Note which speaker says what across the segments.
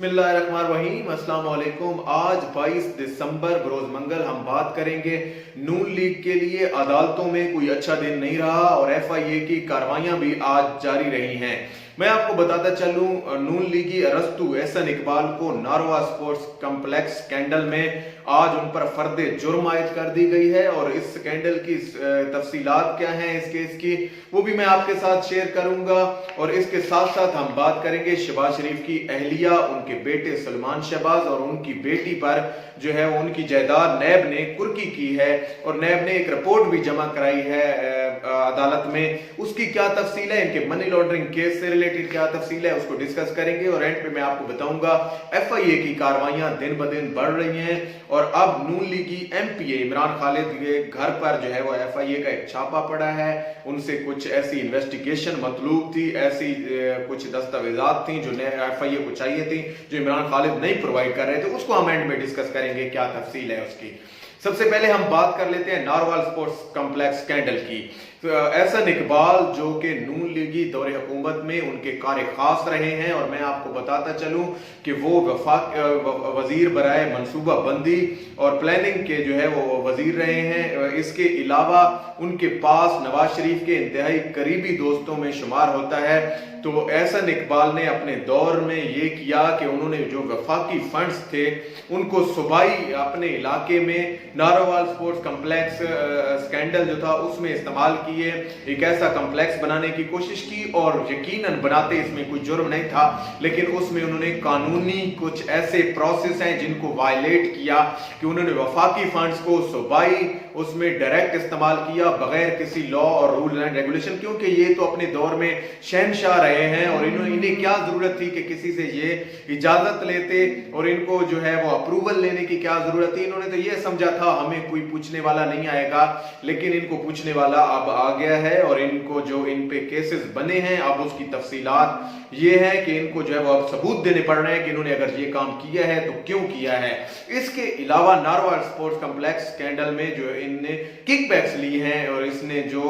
Speaker 1: बिस्मिल्लाहिर्रहमानिर्रहीम, अस्सलाम वालेकुम। आज 22 दिसंबर बरोज मंगल हम बात करेंगे नून लीग के लिए अदालतों में कोई अच्छा दिन नहीं रहा और एफआईए की कार्रवाइयां भी आज जारी रही हैं। मैं आपको बताता चलूं, नून लीगी अरस्तु एहसन इकबाल को नारवा स्पोर्ट्स कॉम्प्लेक्स स्कैंडल में आज उन पर फर्दे जुर्म आयद कर दी गई है और इस स्कैंडल की तफसीलात क्या हैं इस केस की, वो भी मैं आपके साथ शेयर करूंगा। और इसके साथ साथ हम बात करेंगे शहबाज शरीफ की अहलिया, उनके बेटे सलमान शहबाज और उनकी बेटी पर जो है वो उनकी जायदाद नैब ने कुर्की की है और नैब ने एक रिपोर्ट भी जमा कराई है अदालत में। उसकी क्या तफसील है, इनके मनी लॉन्ड्रिंग केस से रिलेटेड क्या तफसील है, उसको डिस्कस करेंगे। और एंड पे मैं आपको बताऊंगा एफआईए की कार्रवाइयां दिन ब दिन बढ़ रही हैं और अब नून लीगी एमपीए इमरान खालिद के घर पर जो है वो एफआईए का एक छापा पड़ा है। उनसे कुछ ऐसी इन्वेस्टिगेशन मतलूब थी, ऐसी कुछ दस्तावेजात थी जो एफआईए को चाहिए थी, जो इमरान खालिद नहीं प्रोवाइड कर रहे थे। उसको हम एंड में डिस्कस करेंगे क्या तफसील है उसकी। सबसे पहले हम बात कर लेते हैं नारवाल स्पोर्ट्स कॉम्प्लेक्स स्कैंडल की। तो एहसन इकबाल जो कि नून लीगी दौरे हुकूमत में उनके कार्य खास रहे हैं और मैं आपको बताता चलूं कि वो वजीर बराए मनसूबा बंदी और प्लानिंग के जो है वो वजीर रहे हैं। इसके अलावा उनके पास नवाज शरीफ के इंतहाई करीबी दोस्तों में शुमार होता है। तो एहसन इकबाल ने अपने दौर में ये किया कि उन्होंने जो वफाकी फंड्स थे उनको सूबाई अपने इलाके में नारोवाल स्पोर्ट्स कॉम्प्लेक्स स्कैंडल जो था उसमें इस्तेमाल किए, एक ऐसा कॉम्प्लेक्स बनाने की कोशिश की और यकीनन बनाते इसमें कोई जुर्म नहीं था, लेकिन उसमें उन्होंने कानूनी कुछ ऐसे प्रोसेस हैं जिनको वायलेट किया कि उन्होंने वफाकी फंड्स को सूबाई उसमें डायरेक्ट इस्तेमाल किया बगैर किसी लॉ और रूल एंड रेगुलेशन, क्योंकि ये तो अपने दौर में शहनशाह रहे हैं और इन्हें क्या जरूरत थी कि किसी से ये इजाजत लेते और इनको जो है वो अप्रूवल लेने की क्या जरूरत थी। इन्होंने तो ये समझा था हमें कोई पूछने वाला नहीं आएगा, लेकिन इनको पूछने वाला अब आ गया है और इनको जो इन पे केसेस बने हैं अब उसकी तफसीलात ये है कि इनको जो है वो अब सबूत देने पड़ रहे हैं कि इन्होंने अगर ये काम किया है तो क्यों किया है। इसके अलावा नारवा स्पोर्ट्स कॉम्प्लेक्स स्कैंडल में जो इनने किकबैक्स ली हैं और इसने जो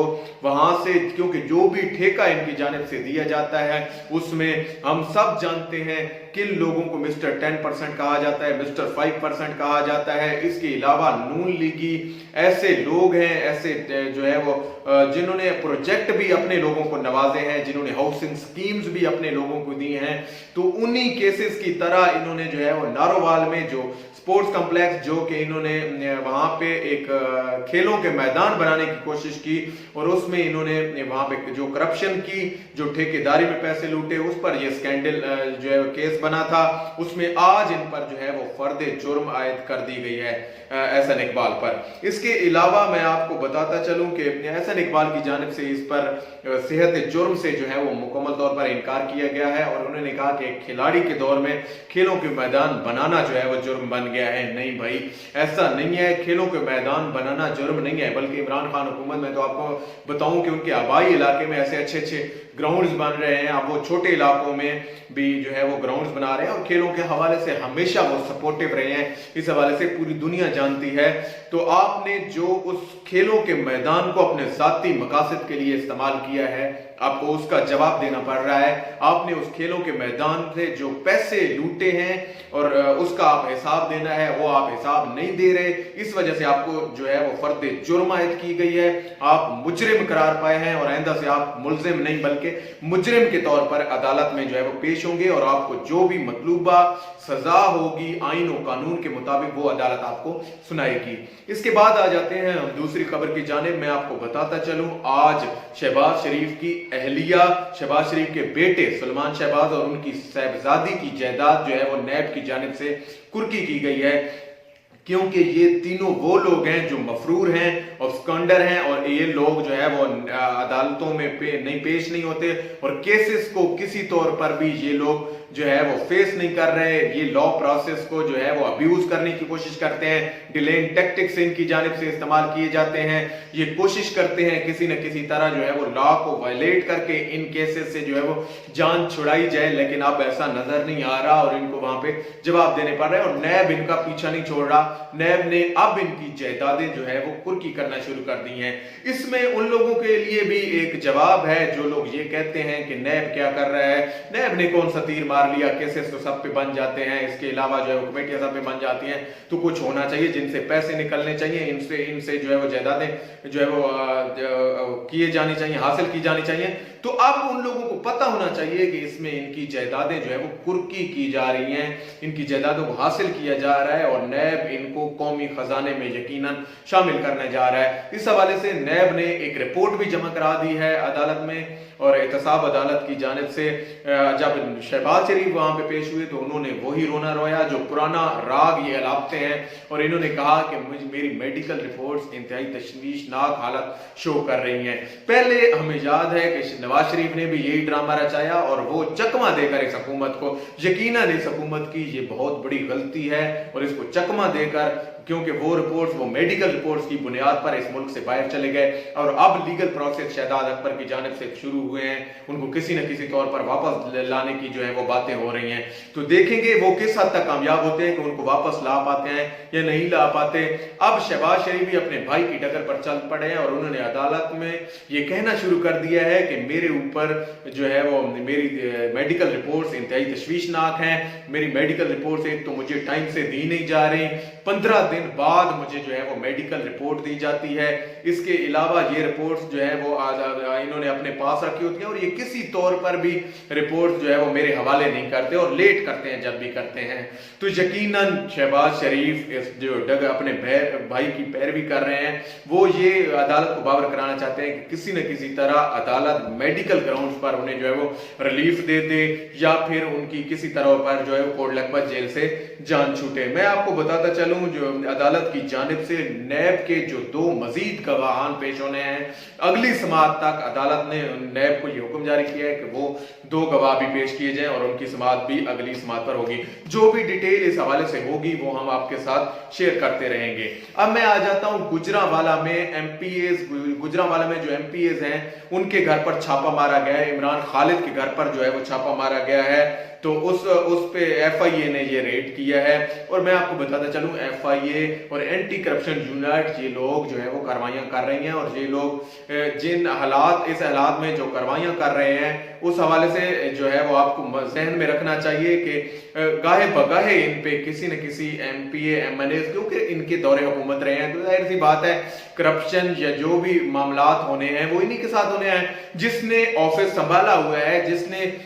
Speaker 1: वहां से, क्योंकि जो भी ठेका इनकी जानिब से दिया जाता है उसमें हम सब जानते हैं किन लोगों को मिस्टर 10% कहा जाता है, मिस्टर 5% कहा जाता है। इसके अलावा नून लीगी ऐसे लोग हैं, ऐसे जो है वो जिन्होंने प्रोजेक्ट भी अपने लोगों को नवाजे हैं, जिन्होंने हाउसिंग स्कीम्स भी अपने लोगों को दी हैं। तो उन्हीं केसेस की तरह इन्होंने जो है वो नारोवाल में जो स्पोर्ट्स कॉम्प्लेक्स जो कि इन्होंने वहां पे एक खेलों के मैदान बनाने की कोशिश की और उसमें इन्होंने वहां पे जो करप्शन की, जो ठेकेदारी में पैसे लूटे, उस पर यह स्कैंडल जो है केस बना था। उसमें आज इन पर जो है वो फर्दे जुर्म आयद कर दी गई है एहसन इकबाल पर। इसके अलावा मैं आपको बताता चलूं कि एहसन इकबाल की जानिब से इस पर सेहत जुर्म से जो है वो मुकम्मल तौर पर इनकार किया गया है और उन्होंने कहा कि एक खिलाड़ी के दौर में खेलों के मैदान बनाना जो है वो जुर्म बन गया है। नहीं भाई, ऐसा नहीं है, खेलों के मैदान बनाना जुर्म नहीं है, बल्कि इमरान खान हुकूमत में तो आपको बताऊं कि उनके आबाई इलाके में ऐसे अच्छे अच्छे ग्राउंड्स बन रहे हैं। अब वो छोटे इलाकों में भी जो है वो ग्राउंड्स बना रहे हैं और खेलों के हवाले से हमेशा वो सपोर्टिव रहे हैं, इस हवाले से पूरी दुनिया जानती है। तो आपने जो उस खेलों के मैदान को अपने जाती मकासद के लिए इस्तेमाल किया है, आपको उसका जवाब देना पड़ रहा है। आपने उस खेलों के मैदान से जो पैसे लूटे हैं और उसका आप हिसाब देना है, वो आप हिसाब नहीं दे रहे, इस वजह से आपको जो है वो फर्दे जुर्म आयद की गई है। आप मुजरिम करार पाए हैं और आइंदा से आप मुलजिम नहीं बल्कि मुजरिम के तौर पर अदालत में जो है वो पेश होंगे और आपको जो भी मतलूबा सजा होगी आइन और कानून के मुताबिक वो अदालत आपको सुनाएगी। इसके बाद आ जाते हैं हम दूसरी खबर की जानिब। मैं आपको बताता चलूं, आज शहबाज शरीफ की अहलिया, शहबाज शरीफ के बेटे सलमान शहबाज और उनकी साहबजादी की जायदाद जो है वो नैब की जानिब से कुर्की की गई है, क्योंकि ये तीनों वो लोग हैं जो मफरूर हैं और स्कैंडर हैं और ये लोग जो है वो अदालतों में पेश नहीं होते और केसेस को किसी तौर पर भी ये लोग जो है वो फेस नहीं कर रहे। ये लॉ प्रोसेस को जो है वो अब्यूज करने की कोशिश करते हैं, डिलेइंग टैक्टिक्स इनकी जानिब से इस्तेमाल किए जाते हैं। ये कोशिश करते हैं किसी न किसी तरह जो है वो लॉ को वायलेट करके इन केसेस से जो है वो जान छुड़ाई जाए, लेकिन अब ऐसा नजर नहीं आ रहा और इनको वहां पे जवाब देने पड़ रहे हैं और नैब इनका पीछा नहीं छोड़ रहा। नैब ने अब इनकी जायदादें जो है वो कुर्की करना शुरू कर दी हैं। इसमें उन लोगों के लिए भी एक जवाब है जो लोग ये कहते हैं कि नैब क्या कर रहा है, नैब ने कौन सा तीर मारा कार लिया, केसेस तो सब पे बन जाते हैं, इसके अलावा जो है वो कमेटियां सब पे बन जाती हैं, तो कुछ होना चाहिए जिनसे पैसे निकलने चाहिए, इनसे इनसे जो है वो जायदादें जो है वो किए जानी चाहिए, हासिल की जानी चाहिए। तो अब उन लोगों को पता होना चाहिए कि इसमें इनकी जायदादें जो है वो कुर्की की जा रही हैं, इनकी जायदादों को हासिल किया जा रहा है और नैब इनको कौमी खजाने में यकीनन शामिल करने जा रहा है। इस हवाले से नैब ने एक रिपोर्ट भी जमा करा दी है अदालत में, और एहतसाब अदालत की जानिब से जब शहबाज शरीफ वहां पे पेश हुए तो उन्होंने वही रोना रोया जो पुराना राग ये अलापते हैं, और इन्होंने कहा कि मेरी मेडिकल रिपोर्ट्स इंतहाई तशवीशनाक हालत शो कर रही हैं। पहले हमें याद है कि नवाज शरीफ ने भी यही ड्रामा रचाया और वो चकमा देकर इस हुकूमत को, यकीनन इस हुकूमत की ये बहुत बड़ी गलती है, और इसको चकमा देकर, क्योंकि वो रिपोर्ट्स, वो मेडिकल रिपोर्ट्स की बुनियाद पर इस मुल्क से बाहर चले गए और अब लीगल प्रोसेस शहजाद अकबर की जानिब से शुरू हुए हैं, उनको किसी न किसी तौर पर वापस लाने की जो है वो बातें हो रही हैं। तो देखेंगे वो किस हद तक कामयाब होते हैं कि उनको वापस ला पाते हैं या नहीं ला पाते। अब शहबाज शरीफ भी अपने भाई की डगर पर चल पड़े हैं और उन्होंने अदालत में ये कहना शुरू कर दिया है कि मेरे ऊपर जो है वो मेरी मेडिकल रिपोर्ट्स इंतहाई तशवीशनाक हैं, मेरी मेडिकल रिपोर्ट्स एक तो मुझे टाइम से दी नहीं जा रही, 15 दिन बाद मुझे जो है वो मेडिकल रिपोर्ट दी जाती है। इसके अलावा ये रिपोर्ट्स जो है वो इन्होंने अपने पास रखी होती हैं और ये किसी तौर पर भी रिपोर्ट्स जो है वो मेरे हवाले नहीं करते और लेट करते हैं जब भी करते हैं। तो यकीनन शहबाज शरीफ इस जो अपने भाई की पैरवी कर रहे हैं, वो ये अदालत को बावर कराना चाहते हैं कि किसी न किसी तरह अदालत मेडिकल ग्राउंड्स पर उन्हें जो है वो रिलीफ दे दे या फिर उनकी किसी तरह पर जो है वो कोट लखपत जेल से जान छूटे। मैं आपको बताता चलूं जो अदालत की जानिब से नैब के जो 2 मजीद गवाहान पेश होने हैं, अगली समाअत तक अदालत ने नैब को यह हुक्म जारी किया है कि वो 2 गवाह भी पेश किए जाएं और उनकी समाअत भी अगली समाअत पर होगी। जो भी डिटेल इस हवाले से होगी वो हम आपके साथ शेयर करते रहेंगे। अब मैं आ जाता हूं गुजरांवाला में एमपीएस, गुजरांवाला में जो एमपीएस हैं उनके घर पर छापा मारा गया है, इमरान खालिद के घर पर जो है वो छापा मारा गया है। तो उस पे एफआईए ने ये रेड किया है और मैं आपको बताता चलूं एफआईए और एंटी करप्शन यूनिट ये लोग जो है वो कार्रवाइयां कर रही हैं और ये लोग जिन हालात, इस हालात में जो कार्रवाइयां कर रहे हैं उस हवाले से जो है वो आपको जहन में रखना चाहिए कि गाहे बगाहे इन पे किसी न किसी एमपीए एमएनए, क्योंकि इनके दौरे हुकूमत रहे हैं, तो जाहिर सी बात है करप्शन या जो भी मामलात होने हैं वो इन्हीं के साथ होने हैं। जिसने ऑफिस संभाला हुआ है,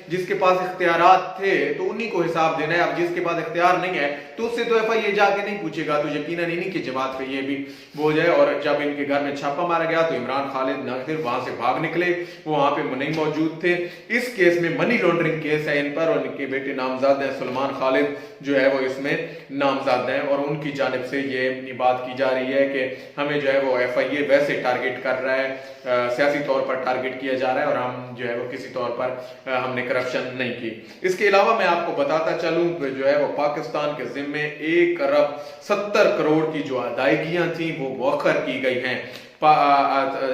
Speaker 1: जिसके पास इख्तियारात थे तो उन्हीं को हिसाब देना है। अब जिसके पास इख्तियार नहीं है तो उससे तो एफआईए जाके नहीं पूछेगा, तो यकीनन इन्हीं की जमात पे ये भी बोझ है। और जब इनके घर में छापा मारा गया तो इमरान खालिद न सिर्फ वहां से भाग निकले, वो वहां पे नहीं मौजूद थे। इस केस में मनी लॉन्ड्रिंग केस है इन पर और इनके बेटे नामजद हैं, सलमान खालिद जो है वो इसमें नामजद हैं और उनकी जानिब से ये बात की जा रही है कि हमें जो है वो एफआईए वैसे टारगेट कर रहा है, सियासी तौर पर टारगेट किया जा रहा है और हम जो है वो किसी तौर पर हमने करप्शन नहीं की। इसके अलावा मैं आपको बताता चलूं कि जो है वो पाकिस्तान के जिम्मे 1 अरब 70 करोड़ की जो अदायगियां थी वो मौखर की गई हैं,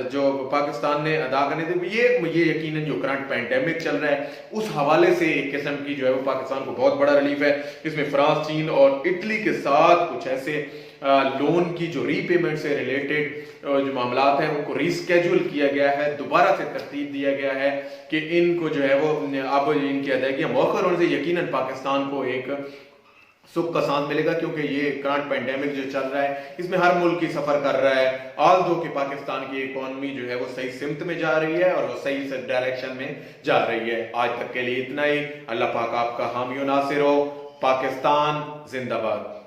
Speaker 1: जो पाकिस्तान ने अदा करने थे। ये यकीनन जो करंट पैंडेमिक चल रहा है उस हवाले से एक किस्म की जो है वो पाकिस्तान को बहुत बड़ा रिलीफ है। इसमें फ्रांस, चीन और इटली के साथ कुछ ऐसे लोन की जो रीपेमेंट से रिलेटेड जो मामलात हैं उनको रीस्केड्यूल किया गया है, दोबारा से तरतीब दिया गया है कि इनको जो है वो अब इनकी अदायगियां मौखर होने से यकीनन पाकिस्तान को एक सुख का सांस मिलेगा, क्योंकि ये करंट पैंडेमिक जो चल रहा है इसमें हर मुल्क की सफर कर रहा है। ऑल दो कि पाकिस्तान की इकोनॉमी जो है वो सही सिमत में जा रही है और वो सही डायरेक्शन में जा रही है। आज तक के लिए इतना ही। अल्लाह पाक आपका हामी नासिर हो। पाकिस्तान जिंदाबाद।